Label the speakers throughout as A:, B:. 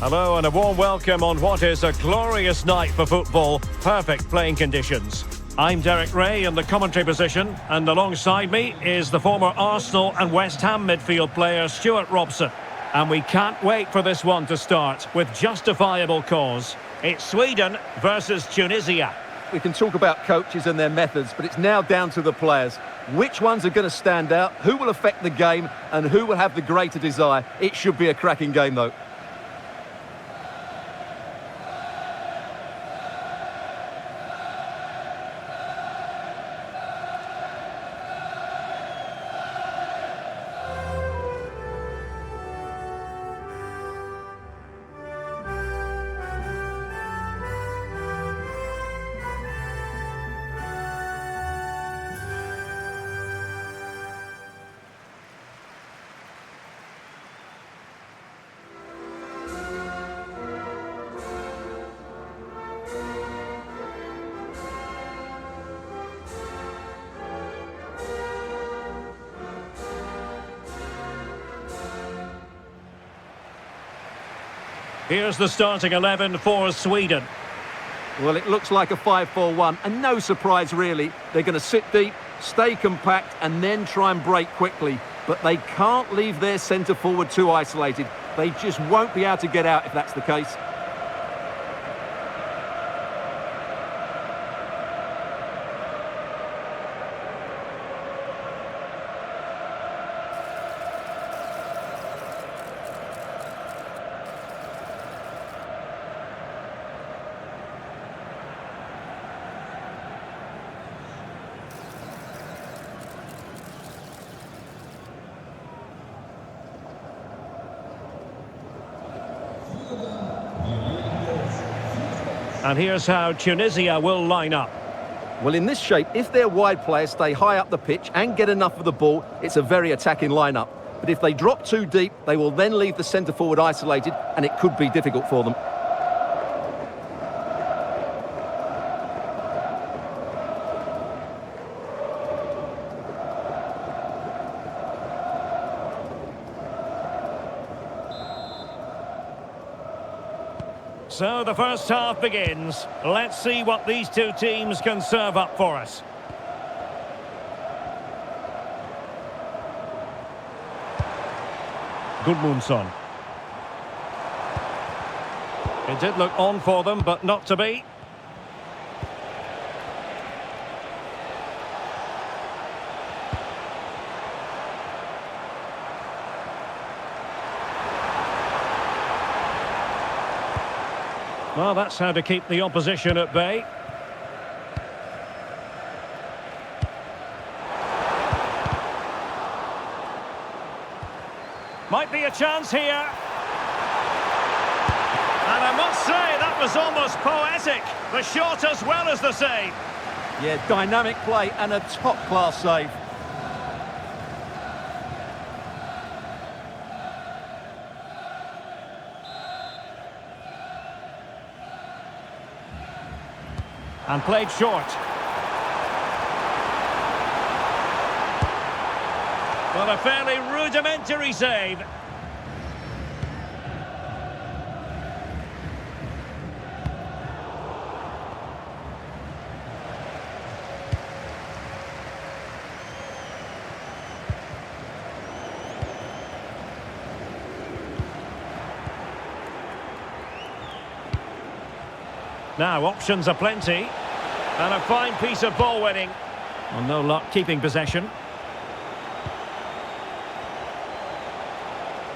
A: Hello and a warm welcome on what is a glorious night for football. Perfect playing conditions. I'm Derek Ray in the commentary position, and alongside me is the former Arsenal and West Ham midfield player Stuart Robson. And we can't wait for this one to start with justifiable cause. It's Sweden versus Tunisia.
B: We can talk about coaches and their methods, but it's now down to the players. Which ones are going to stand out, who will affect the game, and who will have the greater desire? It should be a cracking game, though.
A: Here's the starting 11 for Sweden.
B: Well, it looks like a 5-4-1, and no surprise really. They're going to sit deep, stay compact, and then try and break quickly. But they can't leave their centre-forward too isolated. They just won't be able to get out if that's the case.
A: And here's how Tunisia will line up.
B: Well, in this shape, if their wide players stay high up the pitch and get enough of the ball, it's a very attacking lineup. But if they drop too deep, they will then leave the centre-forward isolated, and it could be difficult for them.
A: So the first half begins. Let's see what these two teams can serve up for us. Gudmundsson. It did look on for them, but not to be. Well, that's how to keep the opposition at bay. Might be a chance here. And I must say, that was almost poetic. The shot as well as the save.
B: Yeah, dynamic play and a top-class save.
A: And played short. Well, a fairly rudimentary save. Now, options are plenty. And a fine piece of ball winning. Well, no luck keeping possession.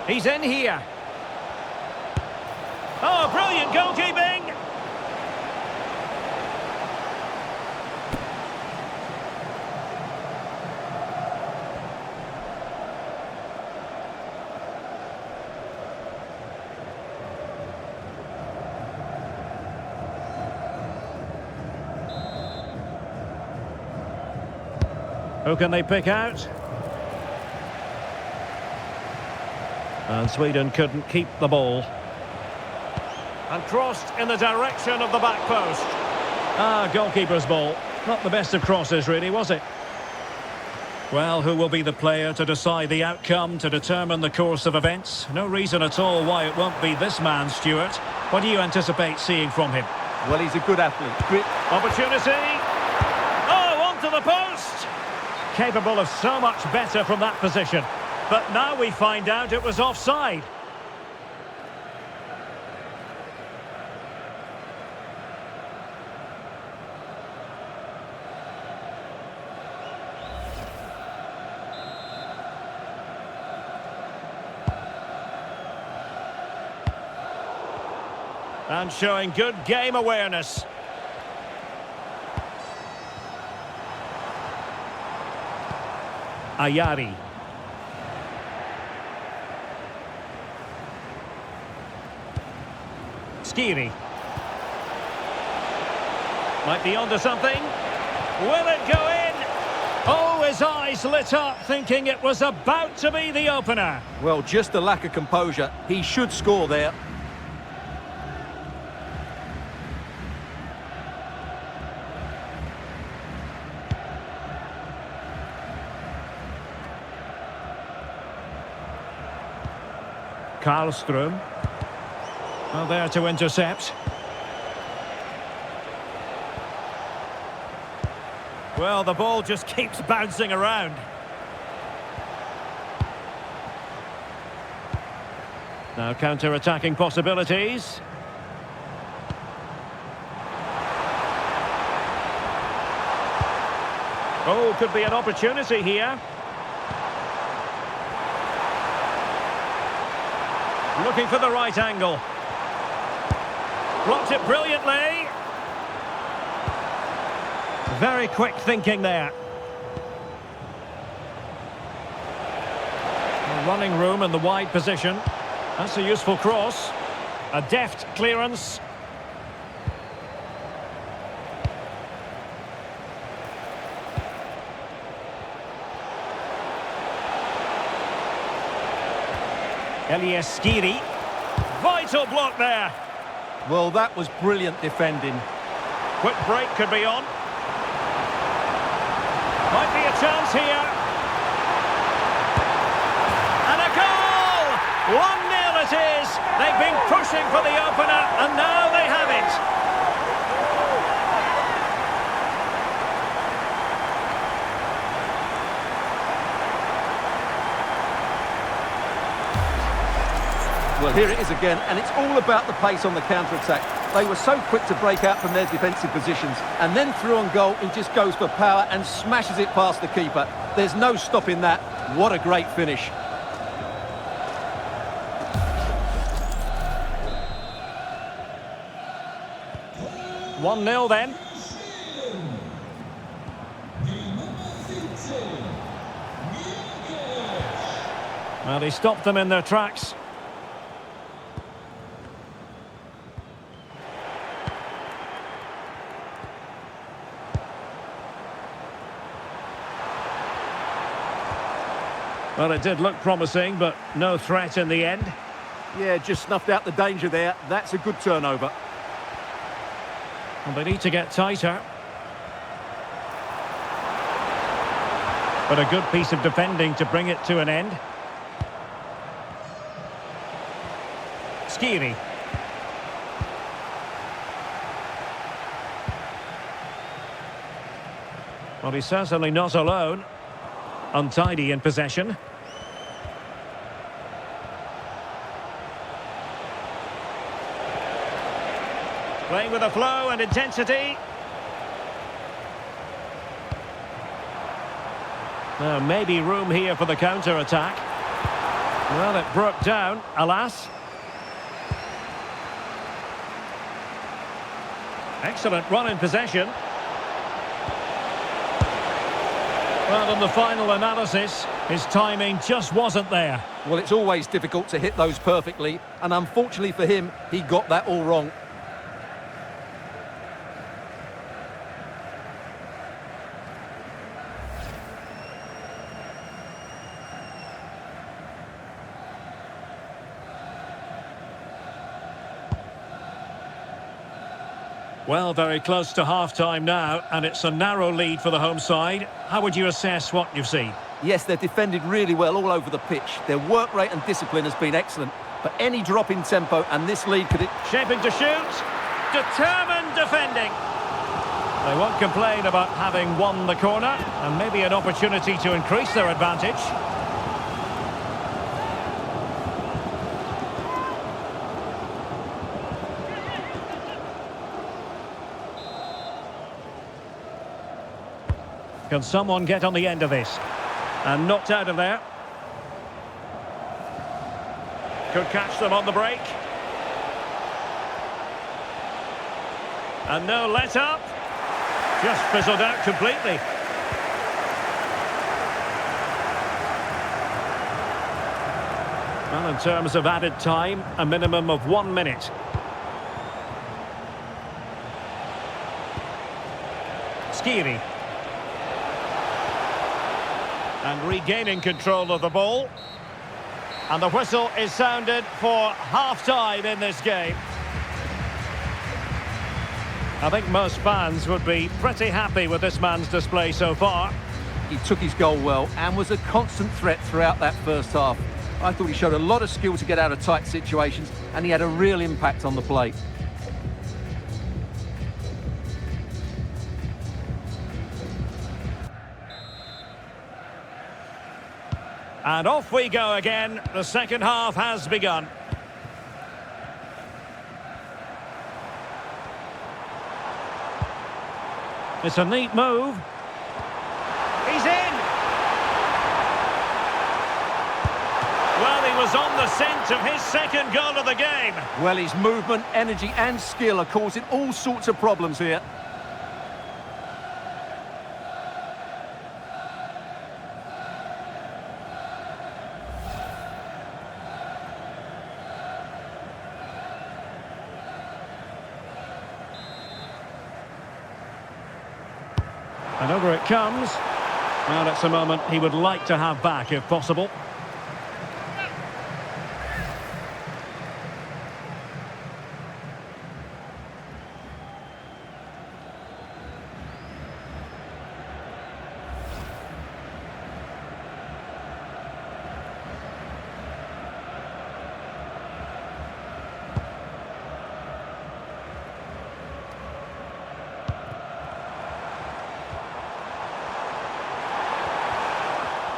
A: He's in here. Oh, brilliant goalkeeping! Who can they pick out? And Sweden couldn't keep the ball. And crossed in the direction of the back post. Goalkeeper's ball. Not the best of crosses, really, was it? Well, who will be the player to decide the outcome, to determine the course of events? No reason at all why it won't be this man, Stuart. What do you anticipate seeing from him?
B: Well, he's a good athlete. Grit.
A: Opportunity! Oh, onto the post! Capable of so much better from that position. But now we find out it was offside. And showing good game awareness. Ayari. Skiri. Might be onto something. Will it go in? Oh, his eyes lit up, thinking it was about to be the opener.
B: Well, just a lack of composure. He should score there.
A: Karlström. Well, there to intercept. Well, the ball just keeps bouncing around. Now counter-attacking possibilities. Oh, could be an opportunity here. Looking for the right angle. Blocked it brilliantly. Very quick thinking there. Running room in the wide position. That's a useful cross. A deft clearance. Skiri. Vital block there.
B: Well, that was brilliant defending.
A: Quick break could be on. Might be a chance here. And a goal! 1-0 it is. They've been pushing for the opener, and now they have it.
B: Well, here it is again, and it's all about the pace on the counter-attack. They were so quick to break out from their defensive positions, and then through on goal, he just goes for power and smashes it past the keeper. There's no stopping that. What a great finish.
A: One 0 then. Well, he stopped them in their tracks. Well, it did look promising, but no threat in the end.
B: Yeah, just snuffed out the danger there. That's a good turnover.
A: Well, they need to get tighter. But a good piece of defending to bring it to an end. Skiri. Well, he's certainly not alone. Untidy in possession. Playing with a flow and intensity. Now, maybe room here for the counter-attack. Well, it broke down, alas. Excellent run in possession. Well, in the final analysis, his timing just wasn't there.
B: Well, it's always difficult to hit those perfectly, and unfortunately for him, he got that all wrong.
A: Well, very close to half-time now, and it's a narrow lead for the home side. How would you assess what you've seen?
B: Yes, they're defended really well all over the pitch. Their work rate and discipline has been excellent. But any drop in tempo and this lead could...
A: Shaping to shoot. Determined defending. They won't complain about having won the corner, and maybe an opportunity to increase their advantage. Can someone get on the end of this? And knocked out of there. Could catch them on the break. And no let up. Just fizzled out completely. Well, in terms of added time, a minimum of 1 minute. Skiri. And regaining control of the ball. And the whistle is sounded for half-time in this game. I think most fans would be pretty happy with this man's display so far.
B: He took his goal well and was a constant threat throughout that first half. I thought he showed a lot of skill to get out of tight situations, and he had a real impact on the play.
A: And off we go again. The second half has begun. It's a neat move. He's in! Well, he was on the scent of his second goal of the game.
B: Well, his movement, energy and skill are causing all sorts of problems here.
A: And over it comes. Well, it's a moment he would like to have back if possible.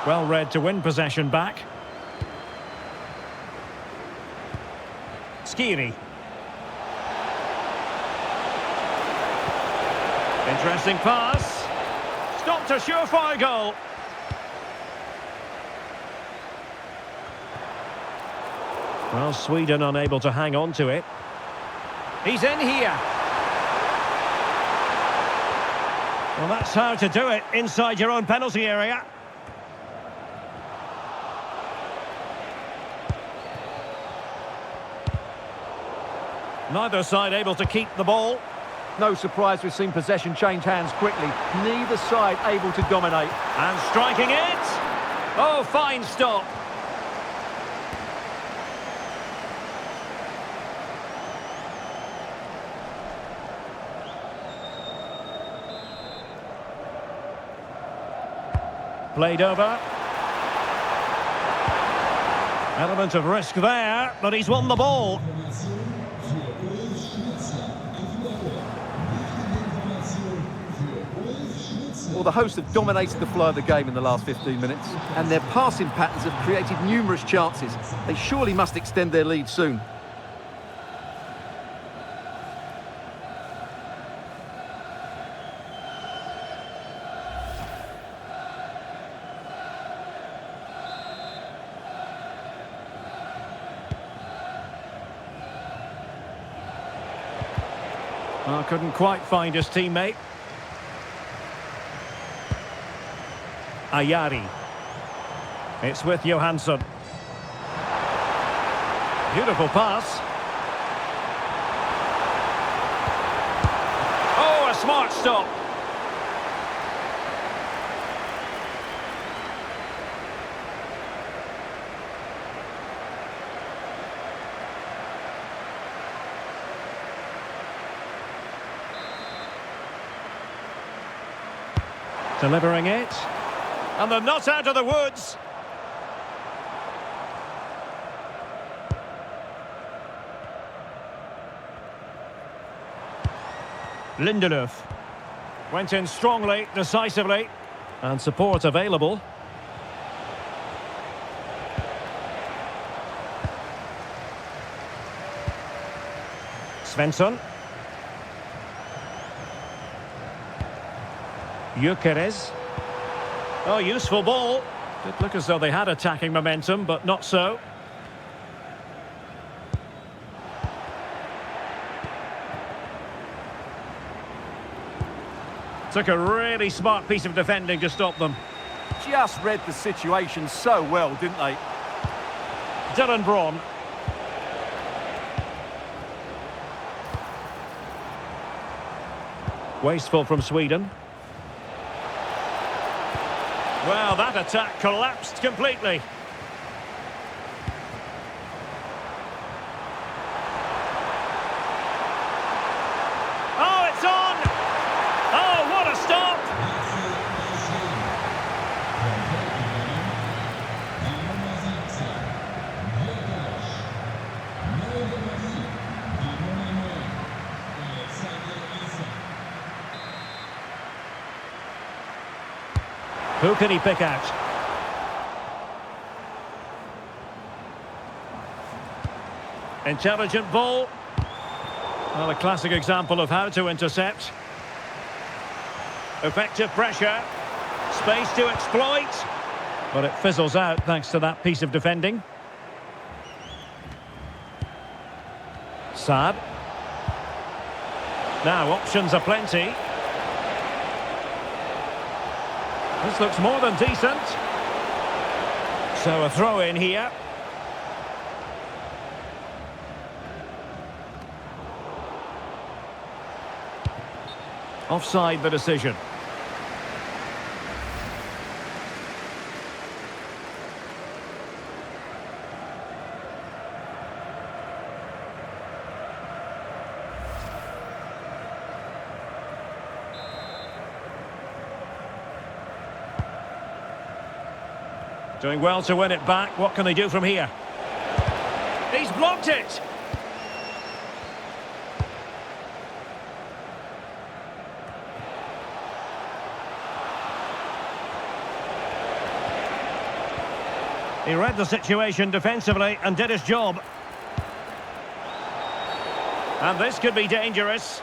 A: Well read to win possession back. Skiri. Interesting pass. Stopped a surefire goal. Well, Sweden unable to hang on to it. He's in here. Well, that's how to do it inside your own penalty area. Neither side able to keep the ball.
B: No surprise we've seen possession change hands quickly. Neither side able to dominate.
A: And striking it. Oh, fine stop. Played over. Element of risk there, but he's won the ball.
B: Well, the hosts have dominated the flow of the game in the last 15 minutes, and their passing patterns have created numerous chances. They surely must extend their lead soon.
A: Well, couldn't quite find his teammate. Ayari. It's with Johansson. Beautiful pass. Oh, a smart stop. Delivering it. And they're not out of the woods. Lindelöf. Went in strongly, decisively. And support available. Svensson. Gyökeres. Oh, useful ball. Did look as though they had attacking momentum, but not so. Took a really smart piece of defending to stop them.
B: Just read the situation so well, didn't they?
A: Dylan Braun. Wasteful from Sweden. Well, that attack collapsed completely. Oh, it's on! Oh, what a stop! Who can he pick out? Intelligent ball. Well, a classic example of how to intercept. Effective pressure. Space to exploit. But it fizzles out thanks to that piece of defending. Saad. Now options are plenty. This looks more than decent. So a throw in here. Offside the decision. Doing well to win it back. What can they do from here? He's blocked it! He read the situation defensively and did his job. And this could be dangerous.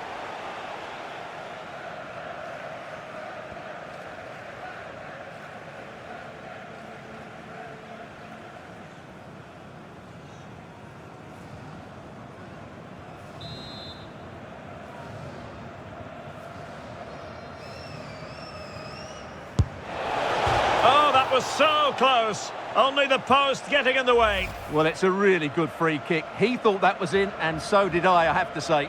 A: Was so close, only the post getting in the way.
B: Well, it's a really good free kick. He thought that was in, and so did I have to say.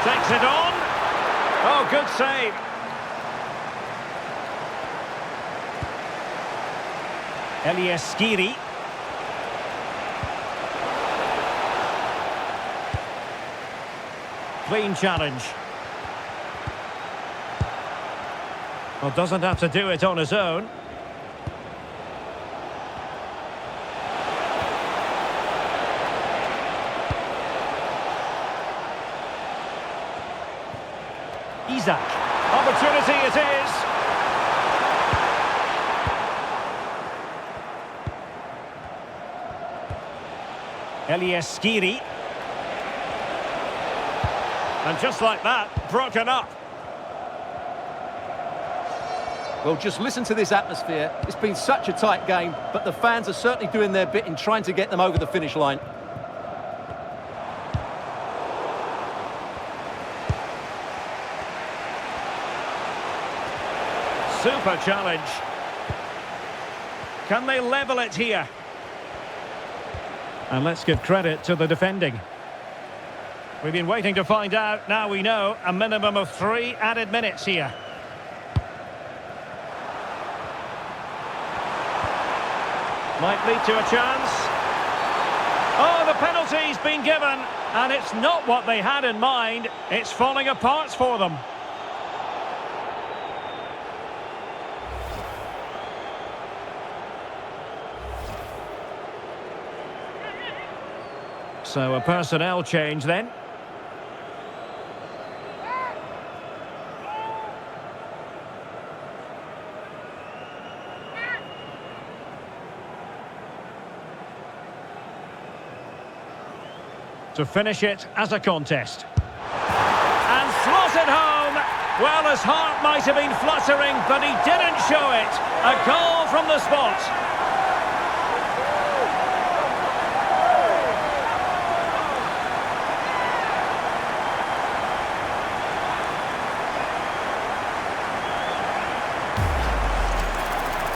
A: Takes it on. Oh, good save. Elieskiri. Clean challenge. Well, doesn't have to do it on his own. Isaac. Opportunity it is. Elieskiri. And just like that, broken up.
B: Well, just listen to this atmosphere. It's been such a tight game, but the fans are certainly doing their bit in trying to get them over the finish line.
A: Super challenge. Can they level it here? And let's give credit to the defending. We've been waiting to find out. Now we know a minimum of 3 added minutes here. Might lead to a chance. Oh, the penalty's been given, and it's not what they had in mind. It's falling apart for them. So a personnel change then. To finish it as a contest. And slots it home. Well, his heart might have been fluttering, but he didn't show it. A goal from the spot.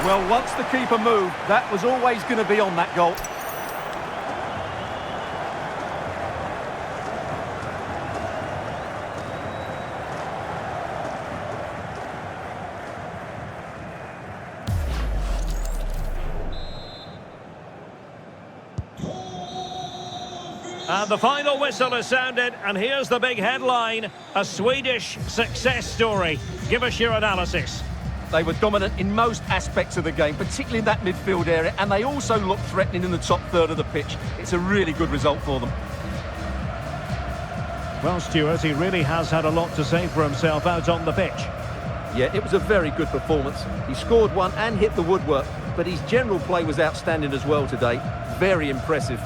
B: Well, once the keeper moved, that was always going to be on that goal.
A: And the final whistle is sounded, and here's the big headline: a Swedish success story. Give us your analysis.
B: They were dominant in most aspects of the game, particularly in that midfield area, and they also looked threatening in the top third of the pitch. It's a really good result for them.
A: Well, Stuart, he really has had a lot to say for himself out on the pitch.
B: Yeah, it was a very good performance. He scored one and hit the woodwork, but his general play was outstanding as well today. Very impressive.